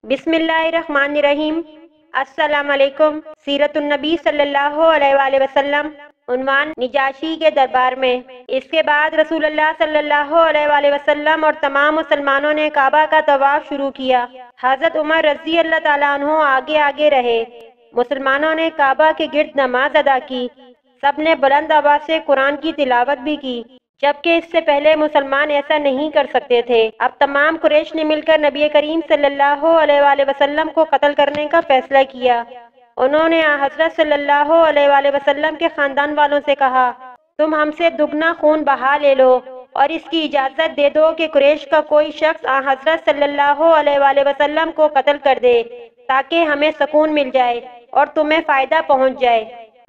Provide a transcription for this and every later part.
بسم اللہ الرحمن الرحیم۔ السلام علیکم۔ سیرت النبی صلی اللہ علیہ وآلہ وسلم۔ عنوان نجاشی کے دربار میں۔ اس کے بعد رسول اللہ صلی اللہ علیہ وآلہ وسلم اور تمام مسلمانوں نے کعبہ کا طواف شروع کیا۔ حضرت عمر رضی اللہ تعالیٰ عنہ آگے آگے رہے۔ مسلمانوں نے کعبہ کے گرد نماز ادا کی۔ سب نے بلند آواز سے قرآن کی تلاوت بھی کی، جبکہ اس سے پہلے مسلمان ایسا نہیں کر سکتے تھے۔ اب تمام قریش نے مل کر نبی کریم صلی اللہ علیہ وآلہ وسلم کو قتل کرنے کا فیصلہ کیا۔ انہوں نے حضرت صلی اللہ علیہ وآلہ وسلم کے خاندان والوں سے کہا، تم ہم سے دگنا خون بہا لے لو اور اس کی اجازت دے دو کہ قریش کا کوئی شخص حضرت صلی اللہ علیہ وآلہ وسلم کو قتل کر دے، تاکہ ہمیں سکون مل جائے اور تمہیں فائدہ پہنچ جائے۔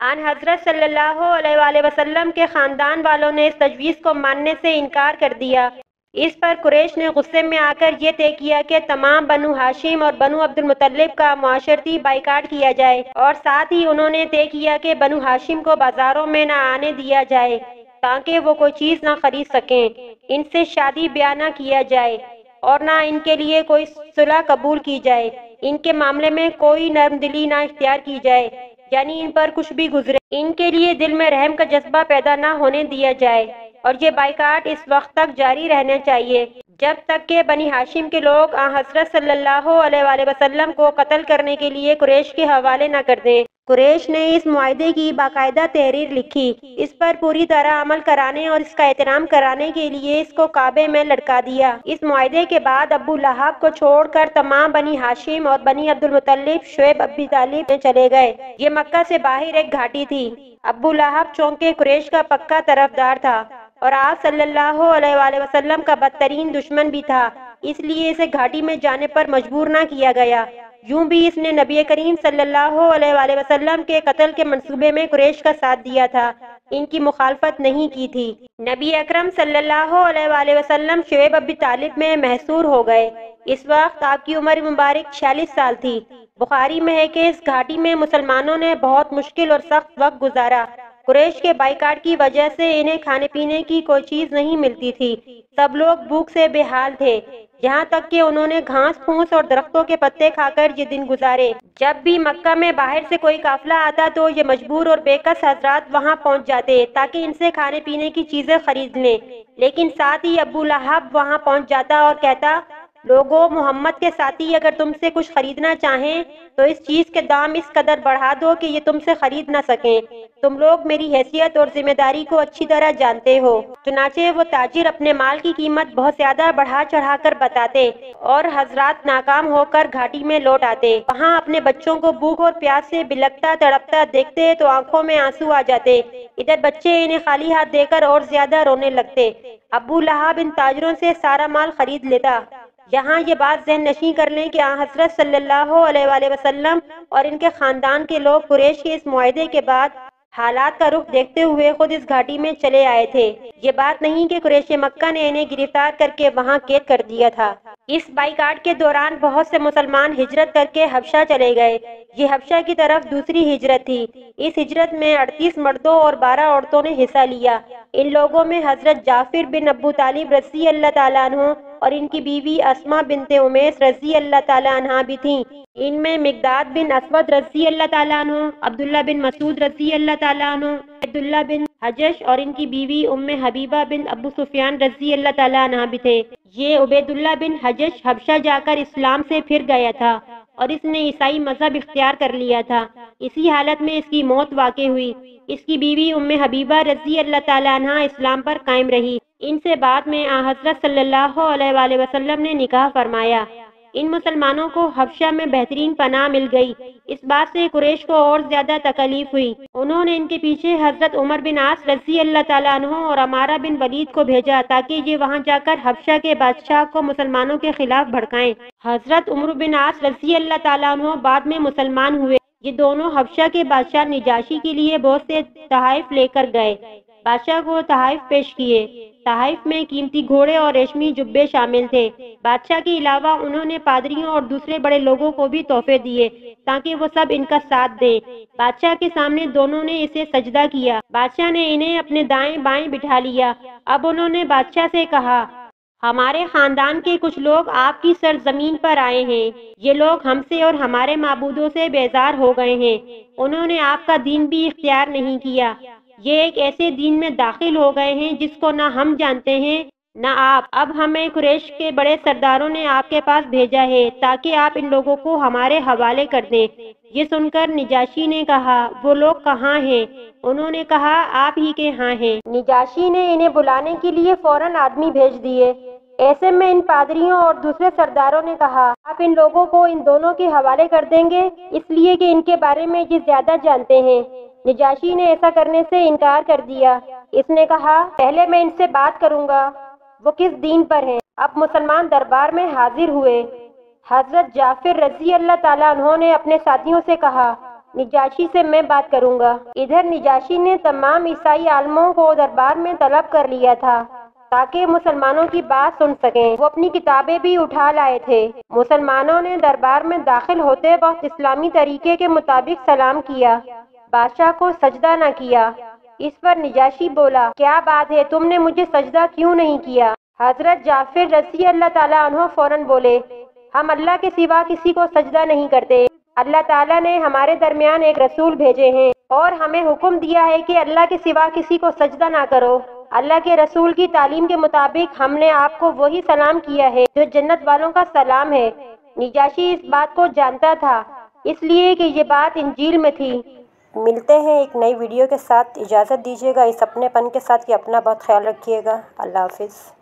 آن حضرت صلی اللہ علیہ وآلہ وسلم کے خاندان والوں نے اس تجویز کو ماننے سے انکار کر دیا۔ اس پر قریش نے غصے میں آ کر یہ طے کیا کہ تمام بنو ہاشم اور بنو عبد المطلب کا معاشرتی بائیکاٹ کیا جائے، اور ساتھ ہی انہوں نے طے کیا کہ بنو ہاشم کو بازاروں میں نہ آنے دیا جائے تاکہ وہ کوئی چیز نہ خرید سکیں، ان سے شادی بیاہ نہ کیا جائے اور نہ ان کے لیے کوئی صلح قبول کی جائے، ان کے معاملے میں کوئی نرم دلی نہ اختیار کی جائے، یعنی ان پر کچھ بھی گزرے ان کے لیے دل میں رحم کا جذبہ پیدا نہ ہونے دیا جائے، اور یہ بائیکاٹ اس وقت تک جاری رہنا چاہیے جب تک کہ بنی ہاشم کے لوگ حضرت صلی اللہ علیہ وآلہ وسلم کو قتل کرنے کے لیے قریش کے حوالے نہ کر دیں۔ قریش نے اس معاہدے کی باقاعدہ تحریر لکھی۔ اس پر پوری طرح عمل کرانے اور اس کا احترام کرانے کے لیے اس کو کعبے میں لٹکا دیا۔ اس معاہدے کے بعد ابو لہب کو چھوڑ کر تمام بنی ہاشم اور بنی عبد المطلب شعیب ابی طالب میں چلے گئے۔ یہ مکہ سے باہر ایک گھاٹی تھی۔ ابو لہب چونکہ قریش کا پکا طرفدار تھا اور آپ صلی اللہ علیہ وآلہ وسلم کا بدترین دشمن بھی تھا، اس لیے اسے گھاٹی میں جانے پر مجبور نہ کیا گیا۔ یوں بھی اس نے نبی کریم صلی اللہ علیہ وآلہ وسلم کے قتل کے منصوبے میں قریش کا ساتھ دیا تھا، ان کی مخالفت نہیں کی تھی۔ نبی اکرم صلی اللہ علیہ وآلہ وسلم شعیب ابی طالب میں محصور ہو گئے۔ اس وقت آپ کی عمر مبارک 46 سال تھی۔ بخاری میں ہے کہ اس گھاٹی میں مسلمانوں نے بہت مشکل اور سخت وقت گزارا۔ قریش کے بائیکاٹ کی وجہ سے انہیں کھانے پینے کی کوئی چیز نہیں ملتی تھی۔ سب لوگ بھوک سے بے حال تھے، یہاں تک کہ انہوں نے گھاس پھوس اور درختوں کے پتے کھا کر یہ دن گزارے۔ جب بھی مکہ میں باہر سے کوئی قافلہ آتا تو یہ مجبور اور بے کس حضرات وہاں پہنچ جاتے تاکہ ان سے کھانے پینے کی چیزیں خرید لیں، لیکن ساتھ ہی ابو لہب وہاں پہنچ جاتا اور کہتا، لوگوں، محمد کے ساتھی اگر تم سے کچھ خریدنا چاہیں تو اس چیز کے دام اس قدر بڑھا دو کہ یہ تم سے خرید نہ سکیں۔ تم لوگ میری حیثیت اور ذمہ داری کو اچھی طرح جانتے ہو۔ چنانچہ وہ تاجر اپنے مال کی قیمت بہت زیادہ بڑھا چڑھا کر بتاتے اور حضرات ناکام ہو کر گھاٹی میں لوٹ آتے۔ وہاں اپنے بچوں کو بھوک اور پیاس سے بلکتا تڑپتا دیکھتے تو آنکھوں میں آنسو آ جاتے۔ ادھر بچے انہیں خالی ہاتھ دے کر اور زیادہ رونے لگتے۔ ابو لہب ان تاجروں سے سارا مال خرید لیتا۔ یہاں یہ بات ذہن نشین کر لیں کہ حضرت صلی اللہ علیہ وآلہ وسلم اور ان کے خاندان کے لوگ قریش کے اس معاہدے کے بعد حالات کا رخ دیکھتے ہوئے خود اس گھاٹی میں چلے آئے تھے۔ یہ بات نہیں کہ قریش مکہ نے انہیں گرفتار کر کے وہاں قید کر دیا تھا۔ اس بائیکاٹ کے دوران بہت سے مسلمان ہجرت کر کے حبشہ چلے گئے۔ یہ حبشہ کی طرف دوسری ہجرت تھی۔ اس ہجرت میں 38 مردوں اور 12 عورتوں نے حصہ لیا۔ ان لوگوں میں حضرت جعفر بن ابو طالب رضی اللہ تعالیٰ عنہ اور ان کی بیوی اسماء بنت امیس رضی اللہ تعالیٰ عنہ بھی تھیں۔ ان میں مقداد بن اسود رضی اللہ تعالیٰ عنہ، عبداللہ بن مسعود رضی اللہ تعالیٰ عنہ، عبداللہ بن حجش اور ان کی بیوی ام حبیبہ بن ابو سفیان رضی اللہ تعالیٰ عنہ بھی تھے۔ یہ عبیداللہ بن حجش حبشہ جا کر اسلام سے پھر گیا تھا اور اس نے عیسائی مذہب اختیار کر لیا تھا۔ اسی حالت میں اس کی موت واقع ہوئی۔ اس کی بیوی ام حبیبہ رضی اللہ تعالیٰ عنہ اسلام پر قائم رہی۔ ان سے بعد میں حضرت صلی اللہ علیہ وآلہ وسلم نے نکاح فرمایا۔ ان مسلمانوں کو حبشہ میں بہترین پناہ مل گئی۔ اس بات سے قریش کو اور زیادہ تکلیف ہوئی۔ انہوں نے ان کے پیچھے حضرت عمر بن عاص رضی اللہ تعالیٰ عنہ اور عمارہ بن ولید کو بھیجا تاکہ یہ وہاں جا کر حبشہ کے بادشاہ کو مسلمانوں کے خلاف بھڑکائیں۔ حضرت عمر بن عاص رضی اللہ تعالیٰ عنہ بعد میں مسلمان ہوئے۔ یہ دونوں حبشہ کے بادشاہ نجاشی کے لیے بہت سے تحائف لے کر گئے۔ بادشاہ کو تحائف پیش کیے۔ تحائف میں قیمتی گھوڑے اور ریشمی جبے شامل تھے۔ بادشاہ کے علاوہ انہوں نے پادریوں اور دوسرے بڑے لوگوں کو بھی تحفے دیے تاکہ وہ سب ان کا ساتھ دیں۔ بادشاہ کے سامنے دونوں نے اسے سجدہ کیا۔ بادشاہ نے انہیں اپنے دائیں بائیں بٹھا لیا۔ اب انہوں نے بادشاہ سے کہا، ہمارے خاندان کے کچھ لوگ آپ کی سرزمین پر آئے ہیں، یہ لوگ ہم سے اور ہمارے معبودوں سے بیزار ہو گئے ہیں، انہوں نے آپ کا دین بھی اختیار نہیں کیا، یہ ایک ایسے دین میں داخل ہو گئے ہیں جس کو نہ ہم جانتے ہیں نہ آپ۔ اب ہمیں قریش کے بڑے سرداروں نے آپ کے پاس بھیجا ہے تاکہ آپ ان لوگوں کو ہمارے حوالے کر دیں۔ یہ سن کر نجاشی نے کہا، وہ لوگ کہاں ہیں؟ انہوں نے کہا، آپ ہی کے ہاں ہیں۔ نجاشی نے انہیں بلانے کے لیے فوراً آدمی بھیج دیے۔ ایسے میں ان پادریوں اور دوسرے سرداروں نے کہا، آپ ان لوگوں کو ان دونوں کے حوالے کر دیں گے اس لیے کہ ان کے بارے میں یہ زیادہ جانتے ہیں۔ نجاشی نے ایسا کرنے سے انکار کر دیا۔ اس نے کہا، پہلے میں ان سے بات کروں گا وہ کس دین پر ہیں۔ اب مسلمان دربار میں حاضر ہوئے۔ حضرت جعفر رضی اللہ تعالیٰ عنہ نے اپنے ساتھیوں سے کہا، نجاشی سے میں بات کروں گا۔ ادھر نجاشی نے تمام عیسائی عالموں کو دربار میں طلب کر لیا تھا تاکہ مسلمانوں کی بات سن سکیں۔ وہ اپنی کتابیں بھی اٹھا لائے تھے۔ مسلمانوں نے دربار میں داخل ہوتے وقت اسلامی طریقے کے مطابق سلام کیا، بادشاہ کو سجدہ نہ کیا۔ اس پر نجاشی بولا، کیا بات ہے، تم نے مجھے سجدہ کیوں نہیں کیا؟ حضرت جعفر رضی اللہ تعالیٰ عنہ فوراً بولے، ہم اللہ کے سوا کسی کو سجدہ نہیں کرتے۔ اللہ تعالیٰ نے ہمارے درمیان ایک رسول بھیجے ہیں اور ہمیں حکم دیا ہے کہ اللہ کے سوا کسی کو سجدہ نہ کرو۔ اللہ کے رسول کی تعلیم کے مطابق ہم نے آپ کو وہی سلام کیا ہے جو جنت والوں کا سلام ہے۔ نجاشی اس بات کو جانتا تھا اس لیے کہ یہ بات انجیل میں تھی۔ ملتے ہیں ایک نئی ویڈیو کے ساتھ، اجازت دیجیے گا اس اپنے پن کے ساتھ کہ اپنا بہت خیال رکھیے گا۔ اللہ حافظ۔